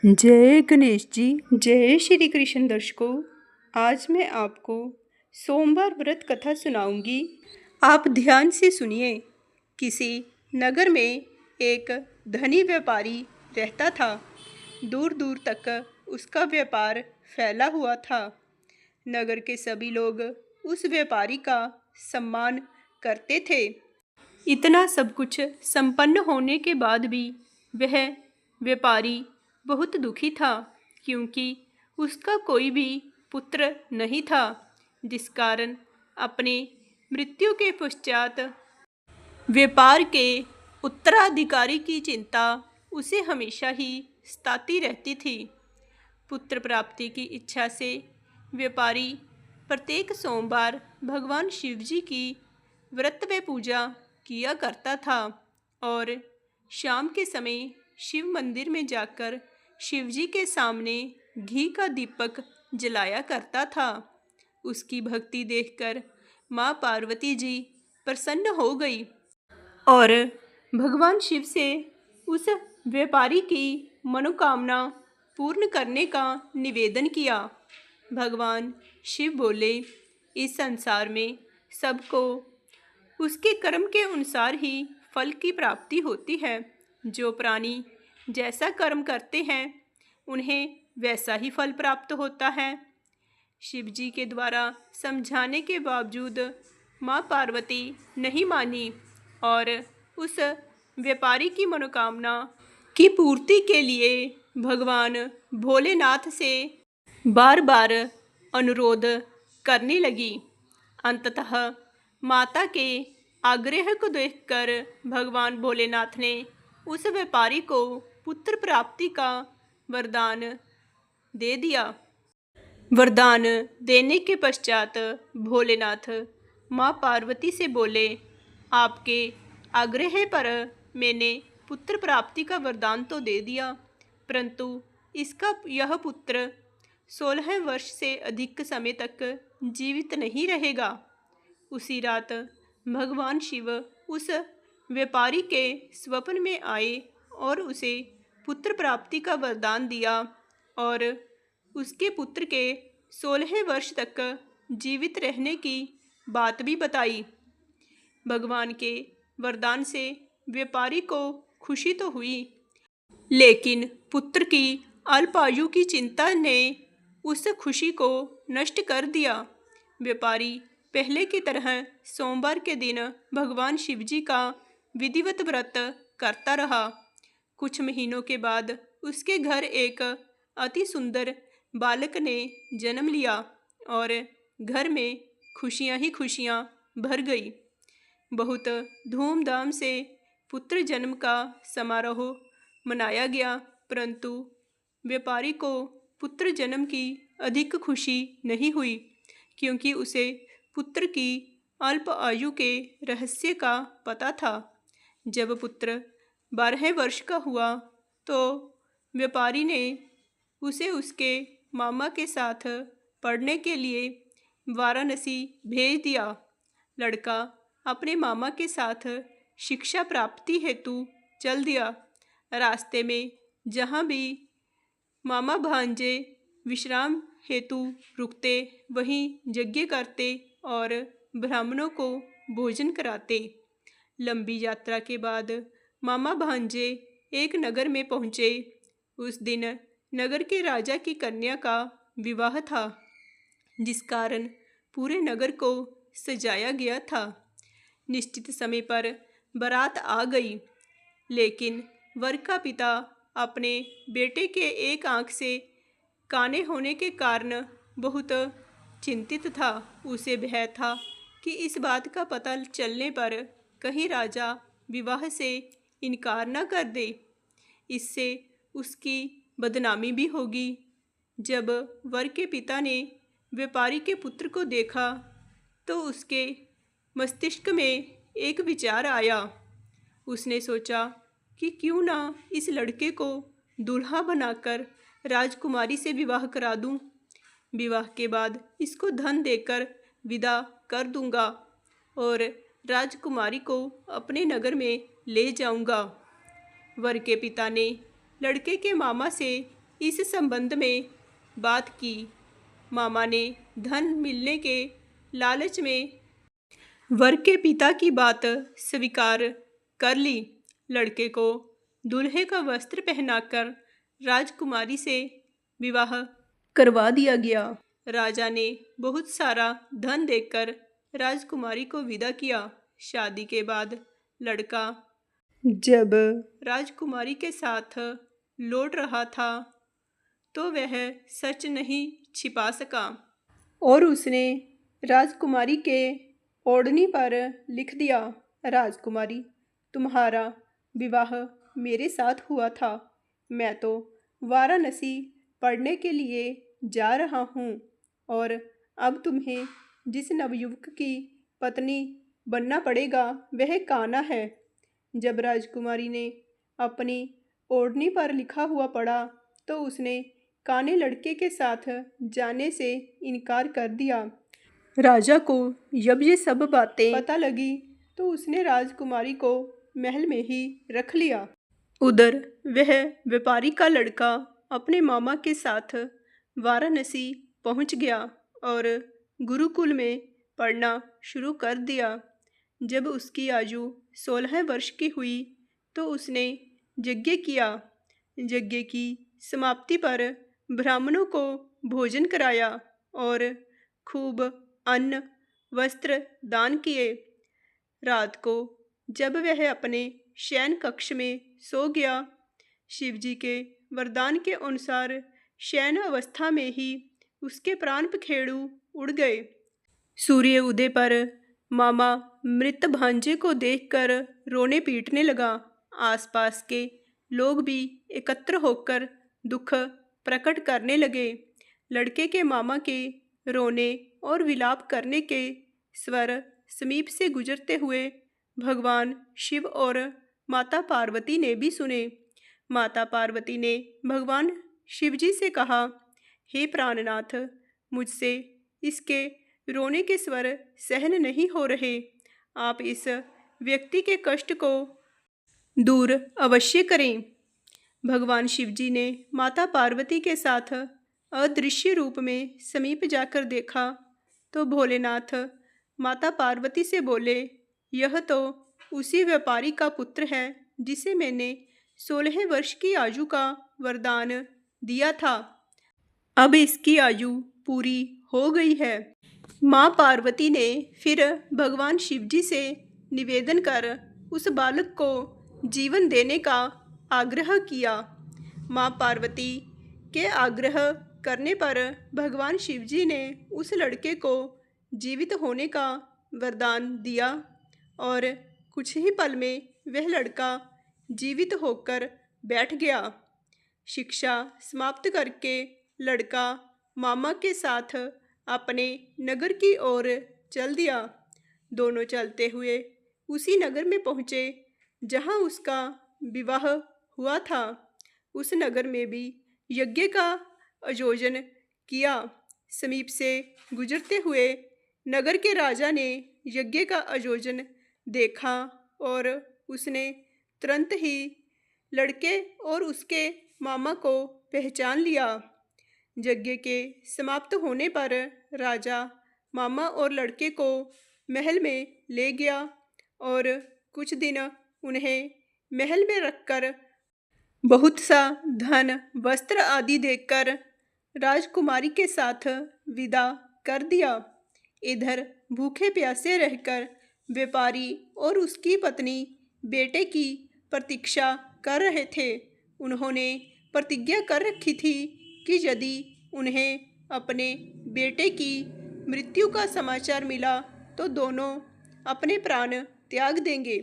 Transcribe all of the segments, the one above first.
जय गणेश जी। जय श्री कृष्ण। दर्शकों, आज मैं आपको सोमवार व्रत कथा सुनाऊंगी। आप ध्यान से सुनिए। किसी नगर में एक धनी व्यापारी रहता था। दूर दूर तक उसका व्यापार फैला हुआ था। नगर के सभी लोग उस व्यापारी का सम्मान करते थे। इतना सब कुछ संपन्न होने के बाद भी वह व्यापारी बहुत दुखी था, क्योंकि उसका कोई भी पुत्र नहीं था, जिस कारण अपने मृत्यु के पश्चात व्यापार के उत्तराधिकारी की चिंता उसे हमेशा ही सताती रहती थी। पुत्र प्राप्ति की इच्छा से व्यापारी प्रत्येक सोमवार भगवान शिव जी की व्रत व पूजा किया करता था और शाम के समय शिव मंदिर में जाकर शिव जी के सामने घी का दीपक जलाया करता था। उसकी भक्ति देखकर माँ पार्वती जी प्रसन्न हो गई और भगवान शिव से उस व्यापारी की मनोकामना पूर्ण करने का निवेदन किया। भगवान शिव बोले, इस संसार में सबको उसके कर्म के अनुसार ही फल की प्राप्ति होती है। जो प्राणी जैसा कर्म करते हैं उन्हें वैसा ही फल प्राप्त होता है। शिव जी के द्वारा समझाने के बावजूद माँ पार्वती नहीं मानी और उस व्यापारी की मनोकामना की पूर्ति के लिए भगवान भोलेनाथ से बार बार अनुरोध करने लगी। अंततः माता के आग्रह को देखकर भगवान भोलेनाथ ने उस व्यापारी को पुत्र प्राप्ति का वरदान दे दिया। वरदान देने के पश्चात भोलेनाथ माँ पार्वती से बोले, आपके आग्रह पर मैंने पुत्र प्राप्ति का वरदान तो दे दिया, परंतु इसका यह पुत्र 16 वर्ष से अधिक समय तक जीवित नहीं रहेगा। उसी रात भगवान शिव उस व्यापारी के स्वप्न में आए और उसे पुत्र प्राप्ति का वरदान दिया और उसके पुत्र के 16 वर्ष तक जीवित रहने की बात भी बताई। भगवान के वरदान से व्यापारी को खुशी तो हुई, लेकिन पुत्र की अल्पायु की चिंता ने उस खुशी को नष्ट कर दिया। व्यापारी पहले की तरह सोमवार के दिन भगवान शिव जी का विधिवत व्रत करता रहा। कुछ महीनों के बाद उसके घर एक अति सुंदर बालक ने जन्म लिया और घर में खुशियां ही खुशियां भर गई। बहुत धूमधाम से पुत्र जन्म का समारोह मनाया गया, परंतु व्यापारी को पुत्र जन्म की अधिक खुशी नहीं हुई, क्योंकि उसे पुत्र की अल्प आयु के रहस्य का पता था। जब पुत्र 12 वर्ष का हुआ तो व्यापारी ने उसे उसके मामा के साथ पढ़ने के लिए वाराणसी भेज दिया। लड़का अपने मामा के साथ शिक्षा प्राप्ति हेतु चल दिया। रास्ते में जहाँ भी मामा भांजे विश्राम हेतु रुकते, वहीं यज्ञ करते और ब्राह्मणों को भोजन कराते। लंबी यात्रा के बाद मामा भांजे एक नगर में पहुँचे। उस दिन नगर के राजा की कन्या का विवाह था, जिस कारण पूरे नगर को सजाया गया था। निश्चित समय पर बारात आ गई, लेकिन वर का पिता अपने बेटे के एक आंख से काने होने के कारण बहुत चिंतित था। उसे भय था कि इस बात का पता चलने पर कहीं राजा विवाह से इनकार न कर दे, इससे उसकी बदनामी भी होगी। जब वर के पिता ने व्यापारी के पुत्र को देखा तो उसके मस्तिष्क में एक विचार आया। उसने सोचा कि क्यों ना इस लड़के को दूल्हा बनाकर राजकुमारी से विवाह करा दूं। विवाह के बाद इसको धन देकर विदा कर दूंगा और राजकुमारी को अपने नगर में ले जाऊंगा। वर के पिता ने लड़के के मामा से इस संबंध में बात की। मामा ने धन मिलने के लालच में वर के पिता की बात स्वीकार कर ली। लड़के को दूल्हे का वस्त्र पहनाकर राजकुमारी से विवाह करवा दिया गया। राजा ने बहुत सारा धन देकर राजकुमारी को विदा किया। शादी के बाद लड़का जब राजकुमारी के साथ लौट रहा था तो वह सच नहीं छिपा सका और उसने राजकुमारी के ओढ़नी पर लिख दिया, राजकुमारी, तुम्हारा विवाह मेरे साथ हुआ था। मैं तो वाराणसी पढ़ने के लिए जा रहा हूँ और अब तुम्हें जिस नवयुवक की पत्नी बनना पड़ेगा वह कान्हा है। जब राजकुमारी ने अपनी ओढ़नी पर लिखा हुआ पढ़ा तो उसने काने लड़के के साथ जाने से इनकार कर दिया। राजा को जब ये सब बातें पता लगी तो उसने राजकुमारी को महल में ही रख लिया। उधर वह व्यापारी का लड़का अपने मामा के साथ वाराणसी पहुंच गया और गुरुकुल में पढ़ना शुरू कर दिया। जब उसकी आयु 16 वर्ष की हुई तो उसने यज्ञ किया। यज्ञ की समाप्ति पर ब्राह्मणों को भोजन कराया और खूब अन्न वस्त्र दान किए। रात को जब वह अपने शयन कक्ष में सो गया, शिवजी के वरदान के अनुसार शयन अवस्था में ही उसके प्राण पखेरु उड़ गए। सूर्य उदय पर मामा मृत भांजे को देखकर रोने पीटने लगा। आसपास के लोग भी एकत्र होकर दुख प्रकट करने लगे। लड़के के मामा के रोने और विलाप करने के स्वर समीप से गुजरते हुए भगवान शिव और माता पार्वती ने भी सुने। माता पार्वती ने भगवान शिवजी से कहा, हे प्राणनाथ, मुझसे इसके रोने के स्वर सहन नहीं हो रहे। आप इस व्यक्ति के कष्ट को दूर अवश्य करें। भगवान शिवजी ने माता पार्वती के साथ अदृश्य रूप में समीप जाकर देखा तो भोलेनाथ माता पार्वती से बोले, यह तो उसी व्यापारी का पुत्र है जिसे मैंने 16 वर्ष की आयु का वरदान दिया था। अब इसकी आयु पूरी हो गई है। माँ पार्वती ने फिर भगवान शिवजी से निवेदन कर उस बालक को जीवन देने का आग्रह किया। माँ पार्वती के आग्रह करने पर भगवान शिवजी ने उस लड़के को जीवित होने का वरदान दिया और कुछ ही पल में वह लड़का जीवित होकर बैठ गया। शिक्षा समाप्त करके लड़का मामा के साथ अपने नगर की ओर चल दिया। दोनों चलते हुए उसी नगर में पहुँचे जहाँ उसका विवाह हुआ था। उस नगर में भी यज्ञ का आयोजन किया। समीप से गुजरते हुए नगर के राजा ने यज्ञ का आयोजन देखा और उसने तुरंत ही लड़के और उसके मामा को पहचान लिया। यज्ञ के समाप्त होने पर राजा मामा और लड़के को महल में ले गया और कुछ दिन उन्हें महल में रखकर बहुत सा धन वस्त्र आदि देकर राजकुमारी के साथ विदा कर दिया। इधर भूखे प्यासे रहकर व्यापारी और उसकी पत्नी बेटे की प्रतीक्षा कर रहे थे। उन्होंने प्रतिज्ञा कर रखी थी कि यदि उन्हें अपने बेटे की मृत्यु का समाचार मिला तो दोनों अपने प्राण त्याग देंगे।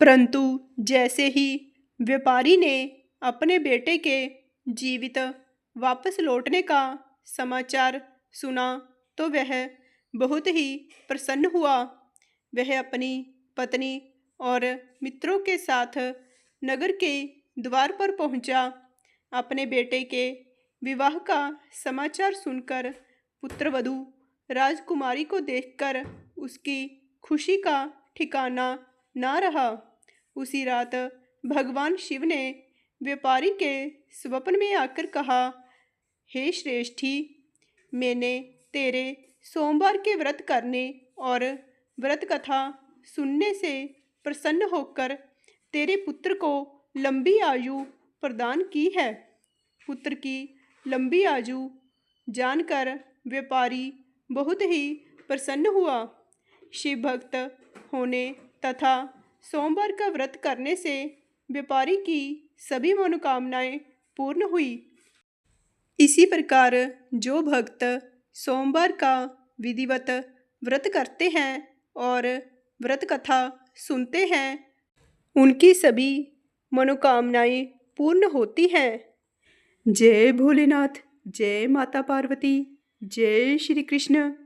परंतु जैसे ही व्यापारी ने अपने बेटे के जीवित वापस लौटने का समाचार सुना तो वह बहुत ही प्रसन्न हुआ। वह अपनी पत्नी और मित्रों के साथ नगर के द्वार पर पहुंचा। अपने बेटे के विवाह का समाचार सुनकर पुत्रवधू राजकुमारी को देखकर उसकी खुशी का ठिकाना ना रहा। उसी रात भगवान शिव ने व्यापारी के स्वप्न में आकर कहा, हे श्रेष्ठी, मैंने तेरे सोमवार के व्रत करने और व्रत कथा सुनने से प्रसन्न होकर तेरे पुत्र को लंबी आयु प्रदान की है। पुत्र की लंबी आयु जानकर व्यापारी बहुत ही प्रसन्न हुआ। शिव भक्त होने तथा सोमवार का व्रत करने से व्यापारी की सभी मनोकामनाएं पूर्ण हुई। इसी प्रकार जो भक्त सोमवार का विधिवत व्रत करते हैं और व्रत कथा सुनते हैं, उनकी सभी मनोकामनाएं पूर्ण होती हैं। जय भोलेनाथ, जय माता पार्वती, जय श्री कृष्ण।